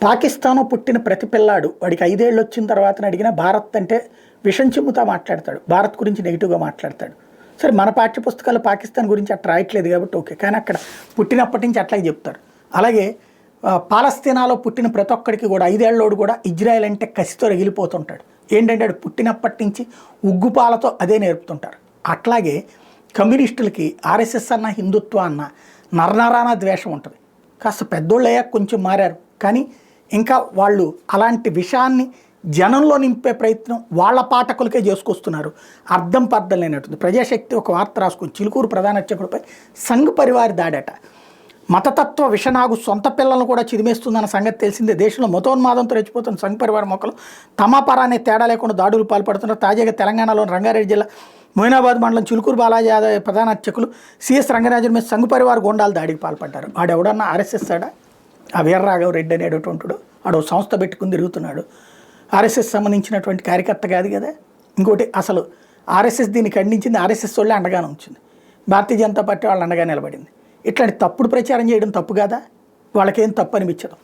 పాకిస్తాన్లో పుట్టిన ప్రతి పిల్లాడు వాడికి 5 ఏళ్ళు వచ్చిన తర్వాత అడిగిన భారత్ అంటే విషం చిమ్ముతా మాట్లాడతాడు, భారత్ గురించి నెగిటివ్గా మాట్లాడతాడు. సరే, మన పాఠ్యపుస్తకాలు పాకిస్తాన్ గురించి అట్లా రాయట్లేదు కాబట్టి ఓకే, కానీ అక్కడ పుట్టినప్పటి నుంచి అట్లాగే చెప్తారు. అలాగే పాలస్తీనాలో పుట్టిన ప్రతి ఒక్కడికి కూడా 5 ఏళ్ళోడు కూడా ఇజ్రాయెల్ అంటే కసితో రగిలిపోతుంటాడు. ఏంటంటే వాడు పుట్టినప్పటి నుంచి ఉగ్గుపాలతో అదే నేర్పుతుంటారు. అట్లాగే కమ్యూనిస్టులకి ఆర్ఎస్ఎస్ అన్న హిందుత్వ అన్న నరనరాన ద్వేషం ఉంటుంది. కాస్త పెద్దోళ్ళు అయ్యాక కొంచెం మారారు, కానీ ఇంకా వాళ్ళు అలాంటి విషయాన్ని జనంలో నింపే ప్రయత్నం వాళ్ళ పాఠకులకే చేసుకొస్తున్నారు. అర్థం పర్థం లేనట్టుంది. ప్రజాశక్తి ఒక వార్త రాసుకుని చిలుకూరు ప్రధాన అర్చకుడిపై సంఘ్ పరివార్ దాడట. మతతత్వ విషనాగు సొంత పిల్లలను కూడా చిదిమేస్తుందన్న సంగతి తెలిసిందే. దేశంలో మతోన్మాదంతో రెచ్చిపోతున్న సంఘ్ పరివార్ మొక్కలు తమ పరానే తేడా లేకుండా దాడులు పాల్పడుతున్నారు. తాజాగా తెలంగాణలోని రంగారెడ్డి జిల్లా మొయినాబాద్ మండలం చిలుకూరు బాలాజీ యాదవ్ ప్రధాన అర్చకులు సిఎస్ రంగరాజన్ మీద సంఘ్ పరివార్ గోండాలు దాడికి పాల్పడ్డారు. వాడెవడన్నా ఆర్ఎస్ఎస్ ఆడా? ఆ వీర్రాఘవ రెడ్డి అనేటటువంటిడు ఆడో సంస్థ పెట్టుకుని తిరుగుతున్నాడు. ఆర్ఎస్ఎస్ సంబంధించినటువంటి కార్యకర్త కాదు కదా. ఇంకోటి, అసలు ఆర్ఎస్ఎస్ దీన్ని ఖండించింది, ఆర్ఎస్ఎస్ వాళ్ళే అండగానే ఉంచింది, భారతీయ జనతా పార్టీ వాళ్ళు అండగా నిలబడింది. ఇట్లాంటి తప్పుడు ప్రచారం చేయడం తప్పు కాదా? వాళ్ళకేం తప్పు అనిపించదు.